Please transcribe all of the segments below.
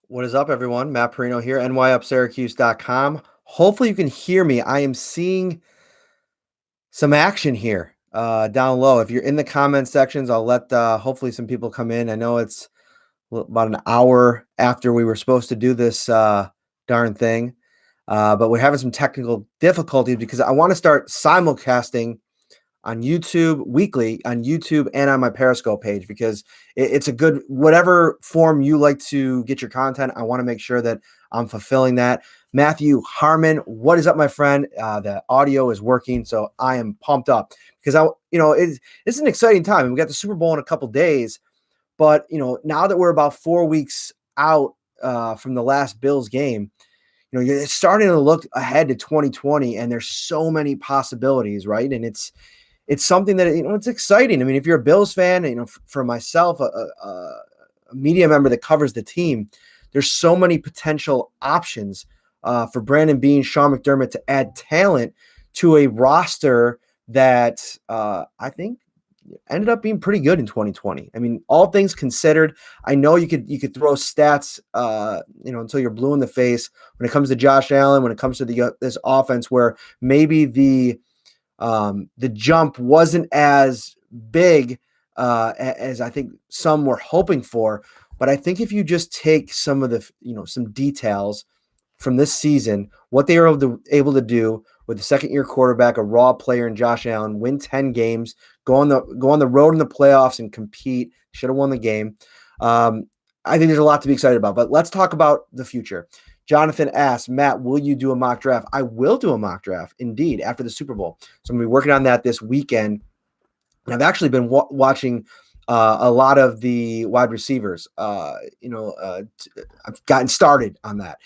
What is up, everyone? Matt Parrino here, nyupsyracuse.com. Hopefully, you can hear me. I am seeing some action here down low. If you're in the comment sections, I'll let hopefully some people come in. I know it's about an hour after we were supposed to do this darn thing, but we're having some technical difficulties because I want to start simulcasting on YouTube weekly on YouTube and on my Periscope page because it's a good whatever form you like to get your content. I want to make sure that I'm fulfilling that. Matthew Harmon, what is up, my friend? The audio is working, so I am pumped up because it's an exciting time. We got the Super Bowl in a couple days, but now that we're about 4 weeks out from the last Bills game, you're starting to look ahead to 2020, and there's so many possibilities, right? And it's something that it's exciting. I mean, if you're a Bills fan, for myself, a media member that covers the team, there's so many potential options for Brandon Beane, Sean McDermott to add talent to a roster that I think ended up being pretty good in 2020. I mean, all things considered, I know you could throw stats, until you're blue in the face when it comes to Josh Allen, when it comes to this offense, where maybe the jump wasn't as big as I think some were hoping for. But I think if you just take some of the, some details from this season, what they were able to do with the second-year quarterback, a raw player in Josh Allen, win 10 games, go on the road in the playoffs and compete, should have won the game. I think there's a lot to be excited about. But let's talk about the future. Jonathan asks, Matt, will you do a mock draft? I will do a mock draft, indeed, after the Super Bowl. So I'm going to be working on that this weekend. And I've actually been watching a lot of the wide receivers. I've gotten started on that.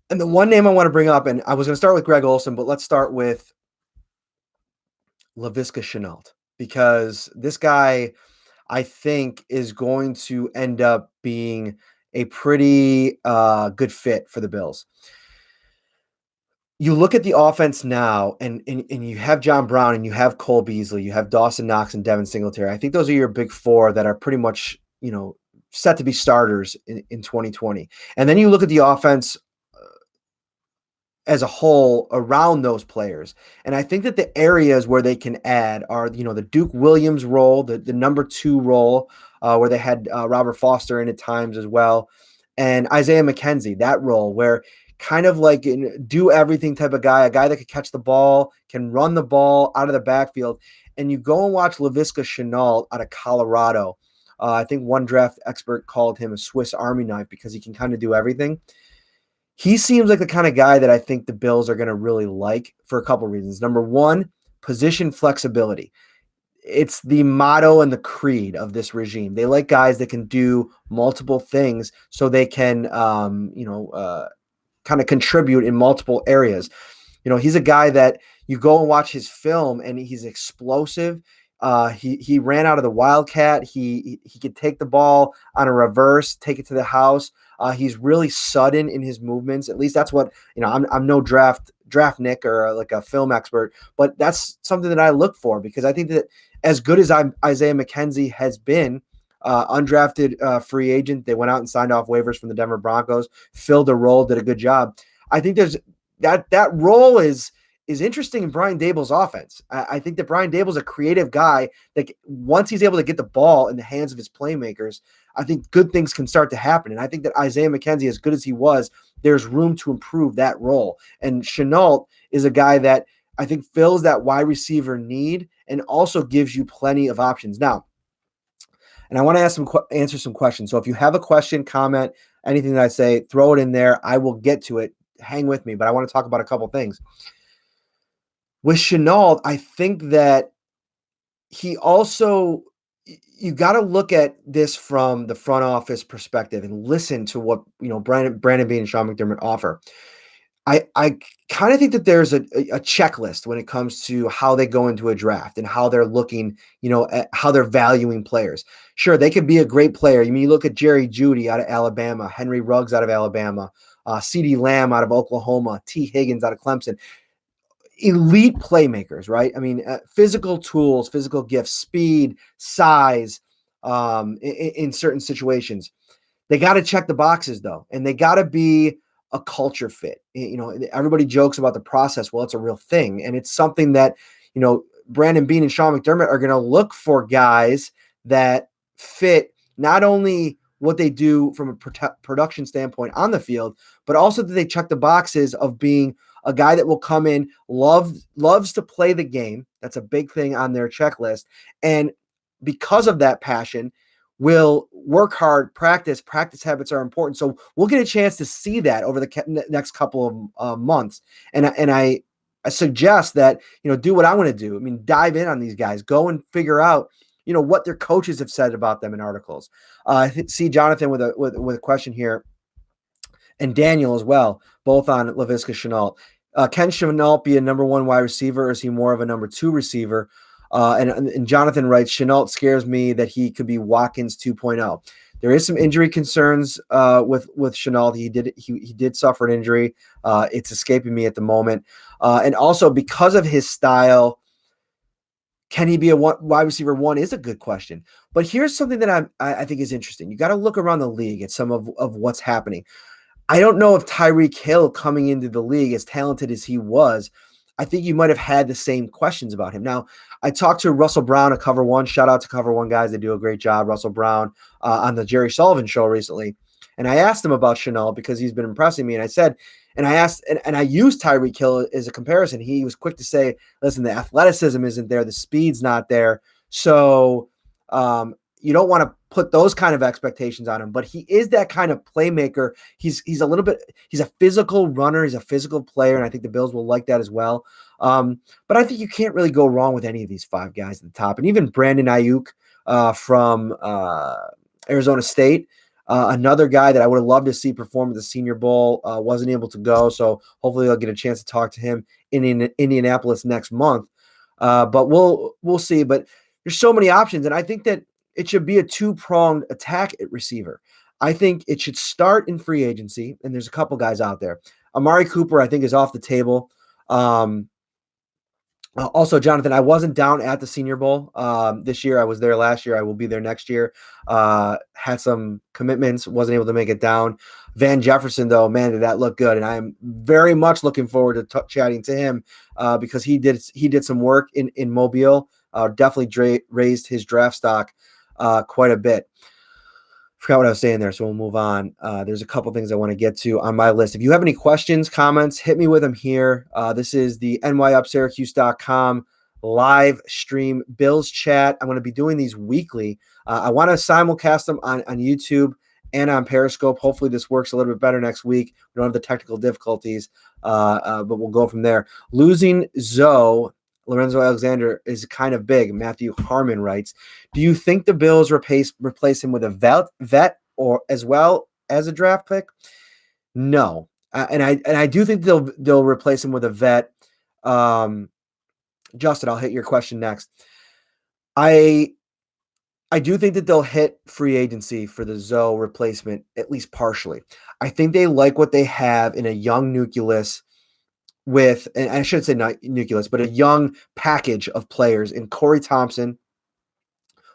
And the one name I want to bring up, and I was going to start with Greg Olsen, but let's start with Laviska Shenault, because this guy, I think, is going to end up being a pretty good fit for the Bills. You look at the offense now, and you have John Brown, and you have Cole Beasley, you have Dawson Knox and Devin Singletary. I think those are your big four that are pretty much, set to be starters in 2020. And then you look at the offense as a whole around those players. And I think that the areas where they can add are, the Duke Williams role, the number 2 role, where they had Robert Foster in at times as well, and Isaiah McKenzie, that role where kind of like do everything type of guy, a guy that could catch the ball, can run the ball out of the backfield. And you go and watch Laviska Shenault out of Colorado. I think one draft expert called him a Swiss Army knife because he can kind of do everything. He seems like the kind of guy that I think the Bills are going to really like for a couple of reasons. Number one, position flexibility. It's the motto and the creed of this regime. They like guys that can do multiple things so they can, kind of contribute in multiple areas. He's a guy that you go and watch his film and he's explosive. He ran out of the Wildcat. He could take the ball on a reverse, take it to the house. He's really sudden in his movements. At least that's what, I'm no draft Nick or like a film expert, but that's something that I look for because I think that as good as Isaiah McKenzie has been, undrafted free agent, they went out and signed off waivers from the Denver Broncos, filled a role, did a good job. I think there's that role is interesting in Brian Daboll's offense. I think that Brian Daboll's a creative guy that once he's able to get the ball in the hands of his playmakers, I think good things can start to happen. And I think that Isaiah McKenzie, as good as he was, there's room to improve that role. And Shenault is a guy that I think fills that wide receiver need and also gives you plenty of options. Now, and I want to answer some questions. So if you have a question, comment, anything that I say, throw it in there. I will get to it. Hang with me. But I want to talk about a couple things. With Shenault, I think that he also, you got to look at this from the front office perspective and listen to what, Brandon Beane and Sean McDermott offer. I kind of think that there's a checklist when it comes to how they go into a draft and how they're looking, at how they're valuing players. Sure, they could be a great player. I mean, you look at Jerry Jeudy out of Alabama, Henry Ruggs out of Alabama, CeeDee Lamb out of Oklahoma, T. Higgins out of Clemson. Elite playmakers, right? I mean, physical tools, physical gifts, speed, size, in certain situations. They got to check the boxes though, and they got to be a culture fit. Everybody jokes about the process. Well, it's a real thing, and it's something that Brandon Beane and Sean McDermott are going to look for guys that fit not only what they do from a production standpoint on the field, but also that they check the boxes of being a guy that will come in, loves to play the game. That's a big thing on their checklist. And because of that passion, will work hard, practice habits are important. So we'll get a chance to see that over the next couple of months. And I suggest that, do what I want to do. I mean, dive in on these guys, go and figure out, what their coaches have said about them in articles. I see Jonathan with a question here, and Daniel as well, both on Laviska Shenault. Can Shenault be a number one wide receiver, or is he more of a number two receiver? And Jonathan writes, Shenault scares me that he could be Watkins 2.0. There is some injury concerns with Shenault. He did suffer an injury. It's escaping me at the moment. And also because of his style, can he be a wide receiver one is a good question. But here's something that I think is interesting. You got to look around the league at some of what's happening. I don't know if Tyreek Hill coming into the league, as talented as he was, I think you might have had the same questions about him. Now, I talked to Russell Brown at Cover One. Shout out to Cover One guys. They do a great job. Russell Brown on the Jerry Sullivan show recently. And I asked him about Shenault because he's been impressing me. And I said, and I asked, and I used Tyreek Hill as a comparison. He was quick to say, listen, the athleticism isn't there. The speed's not there. So you don't want to put those kind of expectations on him, but he is that kind of playmaker. He's a physical runner. He's a physical player. And I think the Bills will like that as well. But I think you can't really go wrong with any of these five guys at the top. And even Brandon Ayuk from Arizona State, another guy that I would have loved to see perform at the Senior Bowl, wasn't able to go. So hopefully I'll get a chance to talk to him in Indianapolis next month. But we'll see. But there's so many options. And I think that it should be a two-pronged attack at receiver. I think it should start in free agency, and there's a couple guys out there. Amari Cooper, I think, is off the table. Also, Jonathan, I wasn't down at the Senior Bowl this year. I was there last year. I will be there next year. Had some commitments, wasn't able to make it down. Van Jefferson, though, man, did that look good, and I am very much looking forward to chatting to him because he did some work in Mobile. Definitely raised his draft stock quite a bit. Forgot what I was saying there, so we'll move on. There's a couple things I want to get to on my list. If you have any questions, comments, hit me with them here. This is the nyupsyracuse.com live stream Bills chat. I'm going to be doing these weekly. I want to simulcast them on YouTube and on Periscope. Hopefully this works a little bit better next week. We don't have the technical difficulties, but we'll go from there. Losing Lorenzo Alexander is kind of big. Matthew Harmon writes, do you think the Bills replace him with a vet or as well as a draft pick? No. And I do think they'll replace him with a vet. Justin, I'll hit your question next. I do think that they'll hit free agency for the Zoe replacement, at least partially. I think they like what they have in a young nucleus with, and I shouldn't say not nucleus, but a young package of players in Corey Thompson,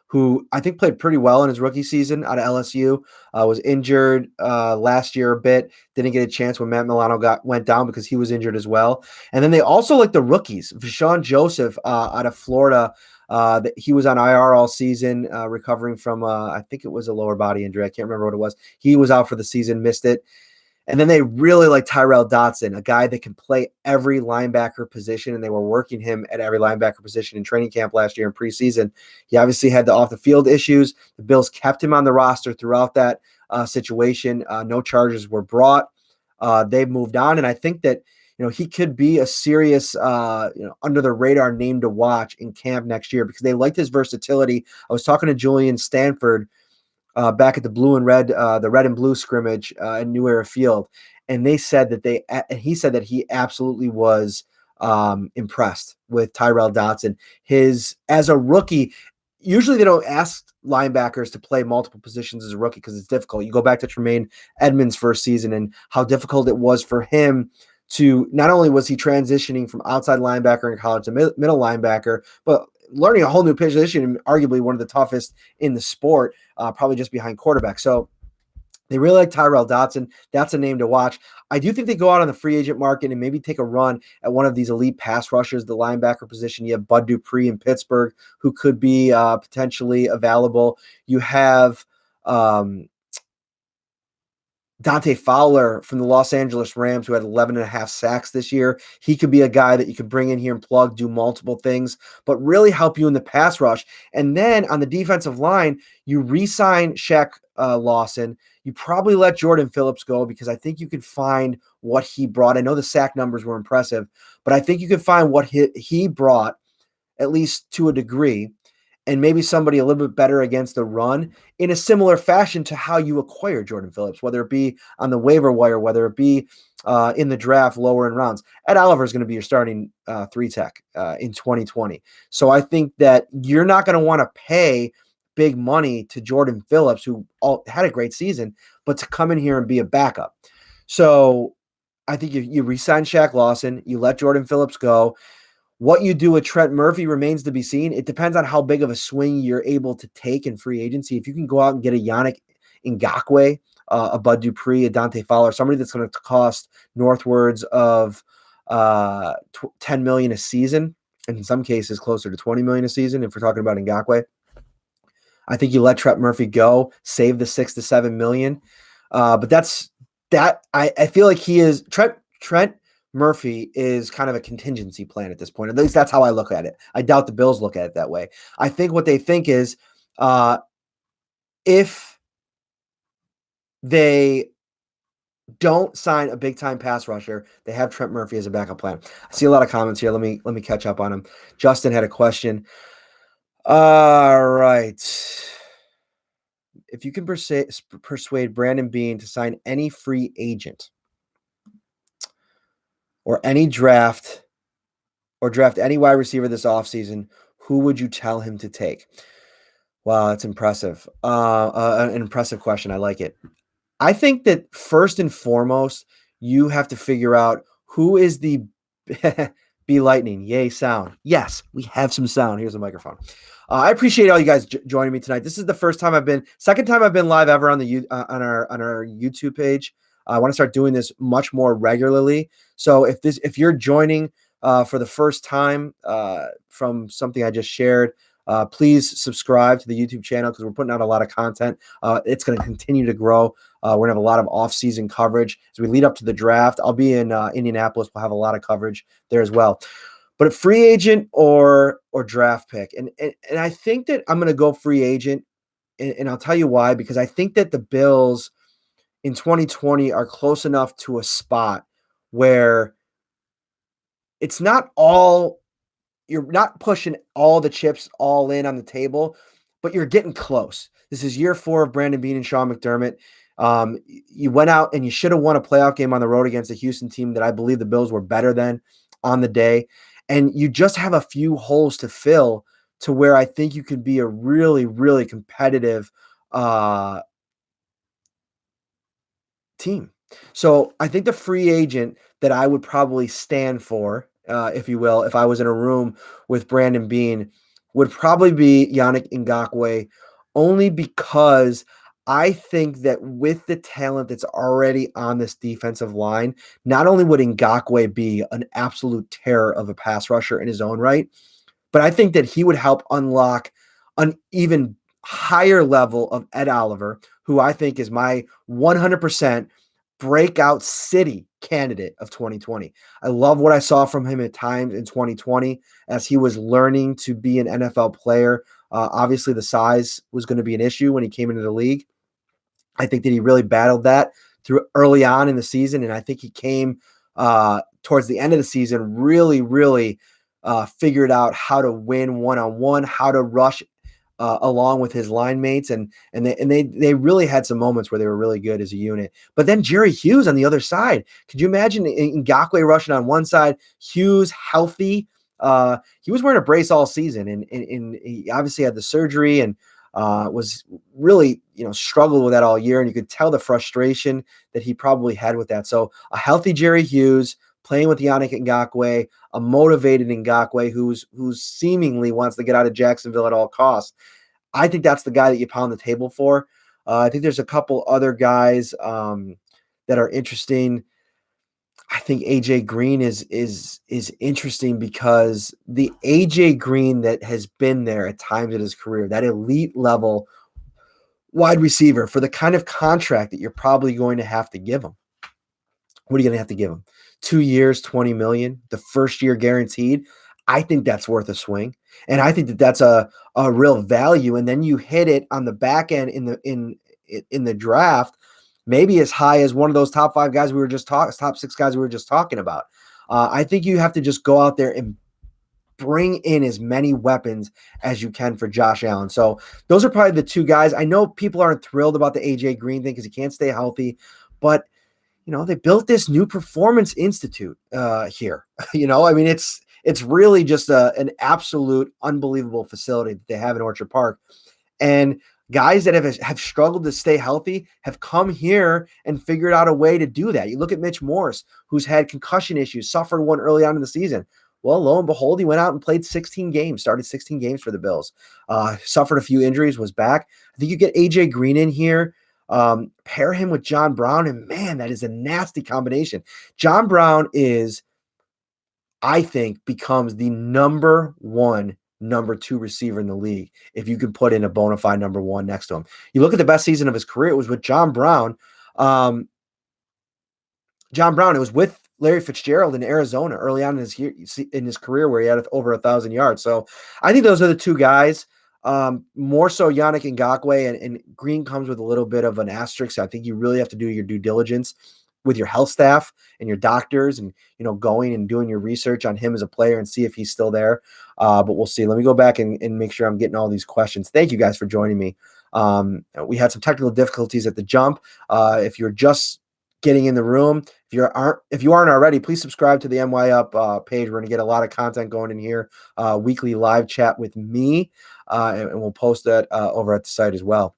who I think played pretty well in his rookie season out of LSU, was injured last year a bit, didn't get a chance when Matt Milano went down because he was injured as well. And then they also like the rookies, Vashawn Joseph out of Florida. He was on IR all season, recovering from, I think it was a lower body injury. I can't remember what it was. He was out for the season, missed it. And then they really like Tyrell Dotson, a guy that can play every linebacker position, and they were working him at every linebacker position in training camp last year in preseason. He obviously had the off-the-field issues. The Bills kept him on the roster throughout that situation. No charges were brought. They've moved on, and I think that he could be a serious under-the-radar name to watch in camp next year because they liked his versatility. I was talking to Julian Stanford back at the the red and blue scrimmage at New Era Field. And they said that he said that he absolutely was impressed with Tyrell Dotson. As a rookie, usually they don't ask linebackers to play multiple positions as a rookie because it's difficult. You go back to Tremaine Edmonds' first season and how difficult it was for him to, not only was he transitioning from outside linebacker in college to middle linebacker, but learning a whole new position, and arguably one of the toughest in the sport, probably just behind quarterback. So They really like Tyrell Dotson. That's a name to watch. I do think they go out on the free agent market and maybe take a run at one of these elite pass rushers, the linebacker position. You have Bud Dupree in Pittsburgh, who could be potentially available. You have Dante Fowler from the Los Angeles Rams, who had 11 and a half sacks this year. He could be a guy that you could bring in here and plug, do multiple things, but really help you in the pass rush. And then on the defensive line, you re-sign Shaq Lawson. You probably let Jordan Phillips go because I think you could find what he brought. I know the sack numbers were impressive, but I think you could find what he brought, at least to a degree, and maybe somebody a little bit better against the run in a similar fashion to how you acquire Jordan Phillips, whether it be on the waiver wire, whether it be in the draft lower in rounds. Ed Oliver is going to be your starting three tech in 2020. So I think that you're not going to want to pay big money to Jordan Phillips, who had a great season, but to come in here and be a backup. So I think you re-sign Shaq Lawson, you let Jordan Phillips go. What you do with Trent Murphy remains to be seen. It depends on how big of a swing you're able to take in free agency. If you can go out and get a Yannick Ngakoue, a Bud Dupree, a Dante Fowler, somebody that's going to cost northwards of $10 million a season, and in some cases closer to $20 million a season, if we're talking about Ngakoue, I think you let Trent Murphy go, save the $6 to $7 million. But that's that. I feel like he is Trent Murphy is kind of a contingency plan at this point. At least that's how I look at it. I doubt the Bills look at it that way. I think what they think is if they don't sign a big-time pass rusher, they have Trent Murphy as a backup plan. I see a lot of comments here. Let me catch up on them. Justin had a question. All right. If you can persuade Brandon Beane to sign any free agent or any draft or draft any wide receiver this offseason, who would you tell him to take? Wow, that's impressive. An impressive question. I like it. I think that first and foremost, you have to figure out who is the be lightning, yay sound. Yes, we have some sound. Here's a microphone. I appreciate all you guys joining me tonight. This is the second time I've been live ever on the on our YouTube page. I want to start doing this much more regularly. So if you're joining for the first time from something I just shared, please subscribe to the YouTube channel because we're putting out a lot of content. It's going to continue to grow. We're going to have a lot of off-season coverage as we lead up to the draft. I'll be in Indianapolis. We'll have a lot of coverage there as well. But a free agent or draft pick, and I think that I'm going to go free agent, and I'll tell you why. Because I think that the Bills in 2020 are close enough to a spot where it's not all. You're not pushing all the chips all in on the table, but you're getting close. This is year 4 of Brandon Beane and Sean McDermott. You went out and you should have won a playoff game on the road against a Houston team that I believe the Bills were better than on the day. And you just have a few holes to fill to where I think you could be a really, really competitive team. So I think the free agent that I would probably stand for, if you will, if I was in a room with Brandon Beane, would probably be Yannick Ngakoue, only because I think that with the talent that's already on this defensive line, not only would Ngakoue be an absolute terror of a pass rusher in his own right, but I think that he would help unlock an even higher level of Ed Oliver, who I think is my 100% breakout city candidate of 2020. I love what I saw from him at times in 2020 as he was learning to be an NFL player. Obviously, the size was going to be an issue when he came into the league. I think that he really battled that through early on in the season, and I think he came towards the end of the season really, really figured out how to win one-on-one, how to rush along with his line mates, and they really had some moments where they were really good as a unit. But then Jerry Hughes on the other side. Could you imagine Ngakoue rushing on one side, Hughes healthy? He was wearing a brace all season, and he obviously had the surgery and was really struggled with that all year, and you could tell the frustration that he probably had with that. So a healthy Jerry Hughes playing with Yannick Ngakoue, a motivated Ngakoue who's seemingly wants to get out of Jacksonville at all costs. I think that's the guy that you pound the table for. I think there's a couple other guys that are interesting. I think AJ Green is interesting because the AJ Green that has been there at times in his career, that elite level wide receiver for the kind of contract that you're probably going to have to give him. What are you going to have to give him? 2 years, 20 million, the first year guaranteed. I think that's worth a swing. And I think that that's a real value. And then you hit it on the back end in the draft, maybe as high as one of those top 5 guys we were just talking, top 6 guys we were just talking about. I think you have to just go out there and bring in as many weapons as you can for Josh Allen. So those are probably the 2 guys. I know people aren't thrilled about the AJ Green thing because he can't stay healthy, but they built this new performance institute here. I mean, it's really just an absolute unbelievable facility that they have in Orchard Park. And guys that have struggled to stay healthy have come here and figured out a way to do that. You look at Mitch Morse, who's had concussion issues, suffered one early on in the season. Well, lo and behold, he went out and played 16 games, started 16 games for the Bills, suffered a few injuries, was back. I think you get AJ Green in here, pair him with John Brown, and man, that is a nasty combination. John Brown I think, becomes the number 1, number 2 receiver in the league if you could put in a bona fide number 1 next to him. You look at the best season of his career, it was with John Brown. It was with Larry Fitzgerald in Arizona early on in his career where he had over 1,000 yards. So I think those are the 2 guys. More so Yannick Ngakoue, and Green comes with a little bit of an asterisk. I think you really have to do your due diligence with your health staff and your doctors and, going and doing your research on him as a player and see if he's still there. But we'll see. Let me go back and make sure I'm getting all these questions. Thank you guys for joining me. We had some technical difficulties at the jump. If you're just getting in the room, if you aren't already, please subscribe to the NY Up page. We're going to get a lot of content going in here, weekly live chat with me, and we'll post that over at the site as well.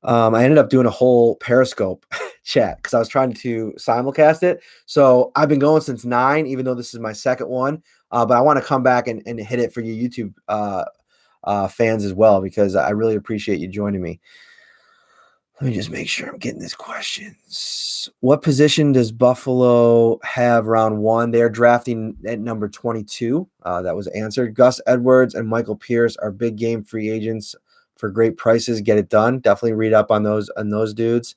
I ended up doing a whole Periscope chat because I was trying to simulcast it. So I've been going since 9, even though this is my second one. But I want to come back and hit it for you YouTube fans as well, because I really appreciate you joining me. Let me just make sure I'm getting these questions. What position does Buffalo have round 1? They're drafting at number 22. That was answered. Gus Edwards and Michael Pierce are big game free agents for great prices. Get it done. Definitely read up on those dudes.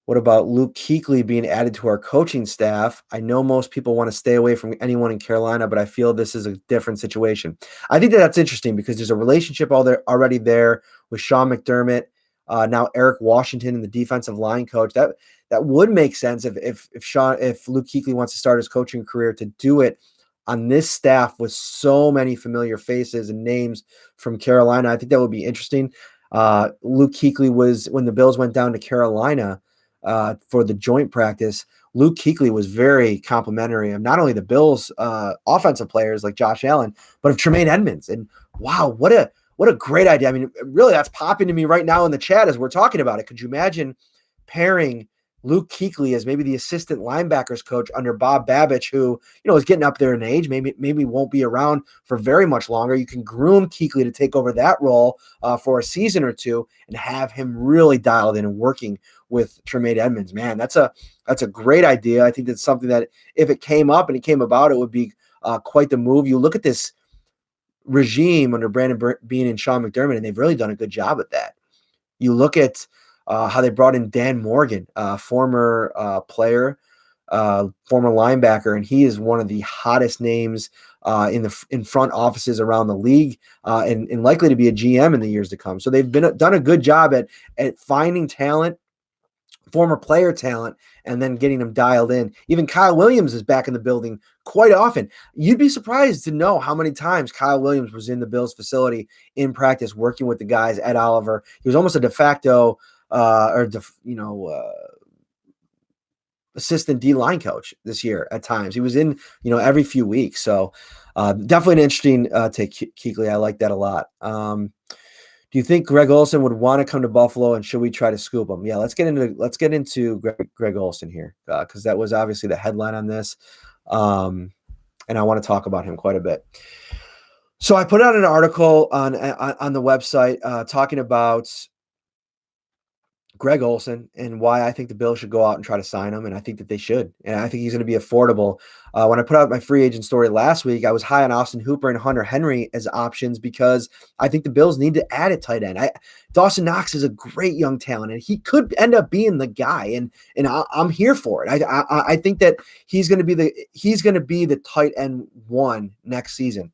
What about Luke Kuechly being added to our coaching staff? I know most people want to stay away from anyone in Carolina, but I feel this is a different situation. I think that's interesting because there's a relationship already there with Sean McDermott, now Eric Washington, and the defensive line coach. That would make sense if Luke Kuechly wants to start his coaching career, to do it on this staff with so many familiar faces and names from Carolina. I think that would be interesting. Luke Kuechly was, when the Bills went down to Carolina for the joint practice, Luke Kuechly was very complimentary of not only the Bills offensive players like Josh Allen, but of Tremaine Edmonds. And wow, what a great idea. I mean, really, that's popping to me right now in the chat as we're talking about it. Could you imagine pairing Luke Kuechly as maybe the assistant linebackers coach under Bob Babich, who, is getting up there in age, maybe won't be around for very much longer. You can groom Kuechly to take over that role for a season or 2 and have him really dialed in and working with Tremaine Edmonds. Man, that's a great idea. I think that's something that if it came up and it came about, it would be quite the move. You look at this regime under Brandon Beane and Sean McDermott, and they've really done a good job at that. You look at how they brought in Dan Morgan, former player, former linebacker, and he is one of the hottest names in front offices around the league, and likely to be a GM in the years to come. So they've done a good job at finding talent, former player talent, and then getting them dialed in. Even Kyle Williams is back in the building quite often. You'd be surprised to know how many times Kyle Williams was in the Bills facility in practice, working with the guys at Oliver. He was almost a de facto assistant D-line coach this year at times. He was in, every few weeks. So definitely an interesting take, Kuechly. I like that a lot. Do you think Greg Olsen would want to come to Buffalo, and should we try to scoop him? Yeah, let's get into Greg Olsen here, because that was obviously the headline on this, and I want to talk about him quite a bit. So I put out an article on the website talking about Greg Olsen and why I think the Bills should go out and try to sign him, and I think that they should, and I think he's going to be affordable. When I put out my free agent story last week, I was high on Austin Hooper and Hunter Henry as options because I think the Bills need to add a tight end. Dawson Knox is a great young talent, and he could end up being the guy, and I'm here for it. I think that he's going to be the tight end one next season.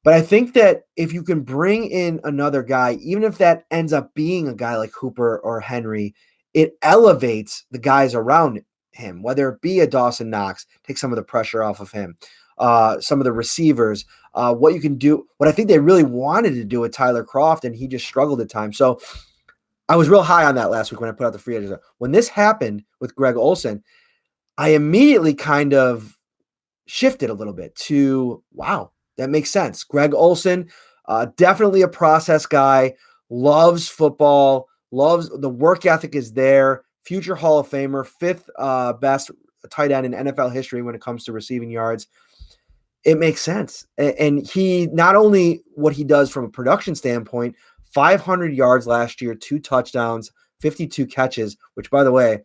But I think that if you can bring in another guy, even if that ends up being a guy like Hooper or Henry, it elevates the guys around him, whether it be a Dawson Knox, take some of the pressure off of him, some of the receivers, what you can do, what I think they really wanted to do with Tyler Kroft, and he just struggled at times. So I was real high on that last week when I put out the free agent. When this happened with Greg Olsen, I immediately kind of shifted a little bit to, wow, that makes sense. Greg Olsen, definitely a process guy, loves football, loves the work ethic is there, future Hall of Famer, fifth best tight end in NFL history when it comes to receiving yards. It makes sense. And he, not only what he does from a production standpoint, 500 yards last year, 2 touchdowns, 52 catches, which, by the way,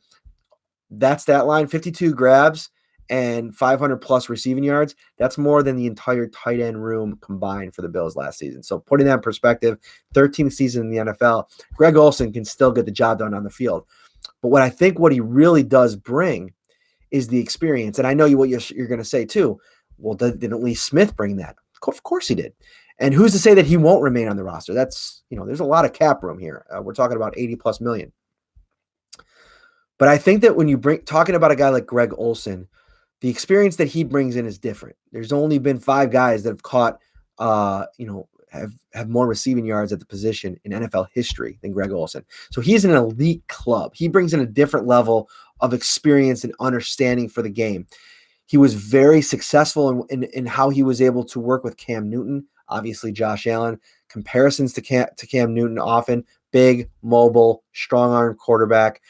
that stat line, 52 grabs and 500 plus receiving yards, that's more than the entire tight end room combined for the Bills last season. So putting that in perspective, 13th season in the NFL, Greg Olsen can still get the job done on the field. But what he really does bring is the experience. And I know what you're going to say too. Well, didn't Lee Smith bring that? Of course he did. And who's to say that he won't remain on the roster? That's, there's a lot of cap room here. We're talking about 80 plus million. But I think that when you talking about a guy like Greg Olsen, the experience that he brings in is different. There's only been 5 guys that have caught, have more receiving yards at the position in NFL history than Greg Olsen. So he's an elite club. He brings in a different level of experience and understanding for the game. He was very successful in how he was able to work with Cam Newton, obviously Josh Allen, comparisons to Cam Newton often, big, mobile, strong-arm quarterback.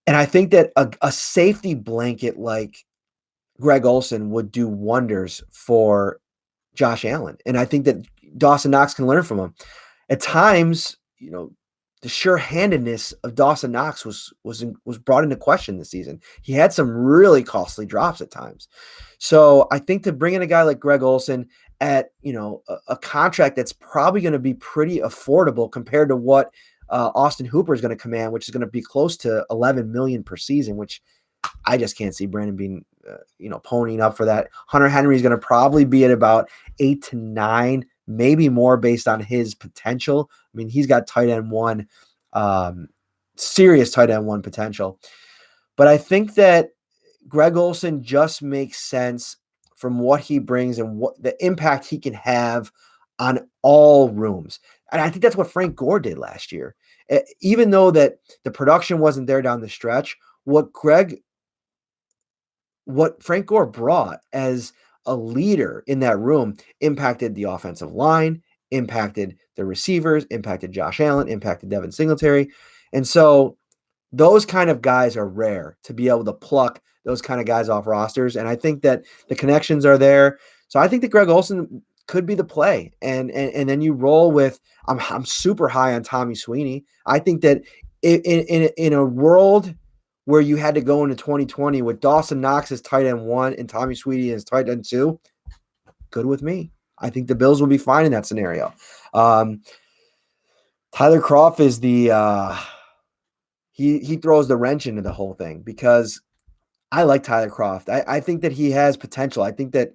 And I think that a safety blanket like Greg Olsen would do wonders for Josh Allen. And I think that Dawson Knox can learn from him. At times, the sure-handedness of Dawson Knox was brought into question this season. He had some really costly drops at times. So I think to bring in a guy like Greg Olsen at, a contract that's probably going to be pretty affordable compared to what Austin Hooper is going to command, which is going to be close to $11 million per season, which I just can't see Brandon being, ponying up for that. Hunter Henry is going to probably be at about 8 to 9, maybe more based on his potential. I mean, he's got tight end one, serious tight end one potential. But I think that Greg Olsen just makes sense from what he brings and what the impact he can have on all rooms. And I think that's what Frank Gore did last year. Even though that the production wasn't there down the stretch, what Frank Gore brought as a leader in that room impacted the offensive line, impacted the receivers, impacted Josh Allen, impacted Devin Singletary. And so those kind of guys are rare to be able to pluck those kind of guys off rosters. And I think that the connections are there. So I think that Greg Olsen could be the play. And then you roll with, I'm super high on Tommy Sweeney. I think that in a world where you had to go into 2020 with Dawson Knox as tight end 1 and Tommy Sweeney as tight end 2, good with me. I think the Bills will be fine in that scenario. Tyler Kroft is he throws the wrench into the whole thing because I like Tyler Kroft. I think that he has potential. I think that,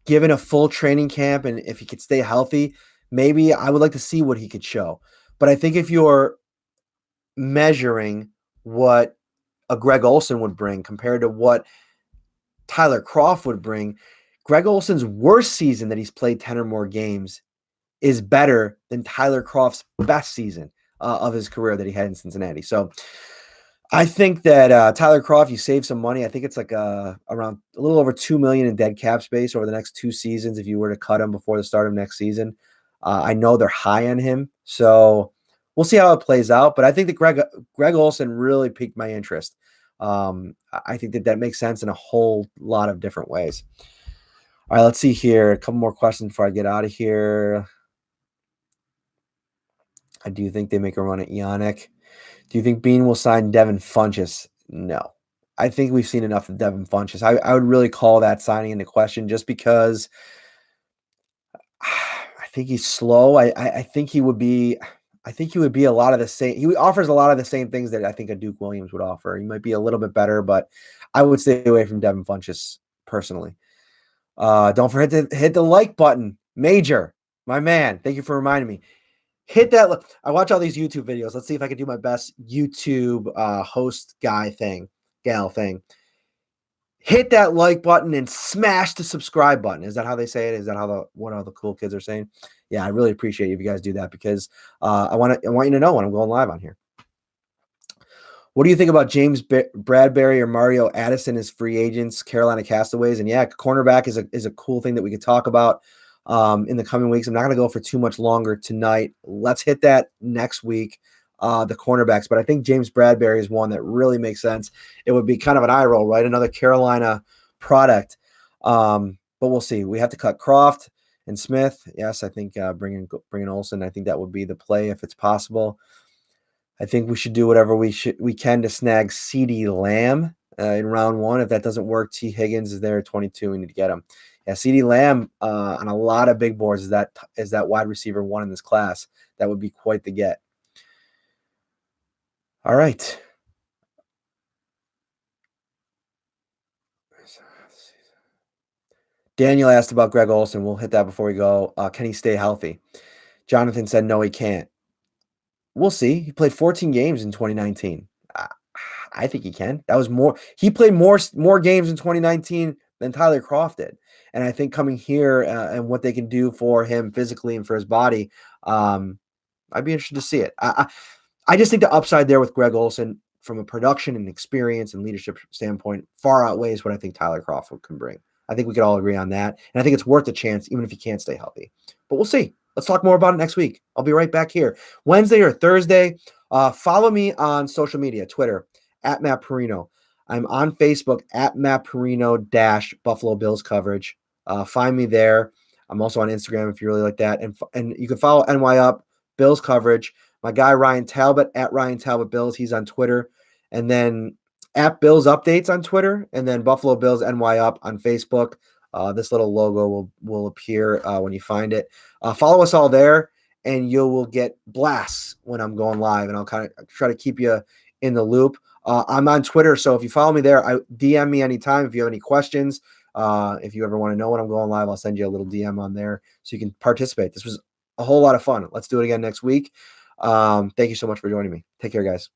given a full training camp and if he could stay healthy, maybe I would like to see what he could show. But I think if you're measuring what a Greg Olsen would bring compared to what Tyler Kroft would bring, Greg Olsen's worst season that he's played 10 or more games is better than Tyler Kroft's best season of his career that he had in Cincinnati. So I think that Tyler Kroft, you save some money. I think it's like around a little over $2 million in dead cap space over the next 2 seasons if you were to cut him before the start of next season. I know they're high on him, so we'll see how it plays out. But I think that Greg Olsen really piqued my interest. I think that makes sense in a whole lot of different ways. All right, let's see here. A couple more questions before I get out of here. I do think they make a run at Yannick. Do you think Bean will sign Devin Funchess? No. I think we've seen enough of Devin Funchess. I would really call that signing into question just because I think he's slow. I think he would be a lot of the same. He offers a lot of the same things that I think a Duke Williams would offer. He might be a little bit better, but I would stay away from Devin Funchess personally. Don't forget to hit the like button. Major, my man. Thank you for reminding me. Hit that. I watch all these YouTube videos. Let's see if I can do my best YouTube host gal thing. Hit that like button and smash the subscribe button. Is that how they say it? Is that how what all the cool kids are saying? Yeah, I really appreciate you if you guys do that because I want you to know when I'm going live on here. What do you think about James Bradbury or Mario Addison as free agents, Carolina Castaways? And yeah, cornerback is a cool thing that we could talk about in the coming weeks. I'm not going to go for too much longer tonight. Let's hit that next week, the cornerbacks. But I think James Bradbury is one that really makes sense. It would be kind of an eye roll, right? Another Carolina product. But we'll see. We have to cut Croft and Smith. Yes, I think bringing Olsen, I think that would be the play if it's possible. I think we should do whatever we can to snag CeeDee Lamb in round 1. If that doesn't work, T. Higgins is there at 22. We need to get him. Yeah, CeeDee Lamb on a lot of big boards is that wide receiver 1 in this class. That would be quite the get. All right. Daniel asked about Greg Olsen. We'll hit that before we go. Can he stay healthy? Jonathan said no, he can't. We'll see. He played 14 games in 2019. I think he can. That was more. He played more games in 2019 than Tyler Croft did. And I think coming here and what they can do for him physically and for his body, I'd be interested to see it. I just think the upside there with Greg Olsen from a production and experience and leadership standpoint far outweighs what I think Tyler Croft can bring. I think we could all agree on that. And I think it's worth a chance, even if he can't stay healthy. But we'll see. Let's talk more about it next week. I'll be right back here. Wednesday or Thursday. Follow me on social media, Twitter, at Matt Parrino. I'm on Facebook at Matt Parrino Buffalo Bills coverage. Find me there. I'm also on Instagram if you really like that. And you can follow NY Up Bills coverage. My guy Ryan Talbot at Ryan Talbot Bills. He's on Twitter. And then at Bills Updates on Twitter. And then Buffalo Bills NY Up on Facebook. This little logo will appear when you find it. Follow us all there, and you will get blasts when I'm going live. And I'll kind of try to keep you in the loop. I'm on Twitter, so if you follow me there, DM me anytime if you have any questions. If you ever want to know when I'm going live, I'll send you a little DM on there so you can participate. This was a whole lot of fun. Let's do it again next week. Thank you so much for joining me. Take care, guys.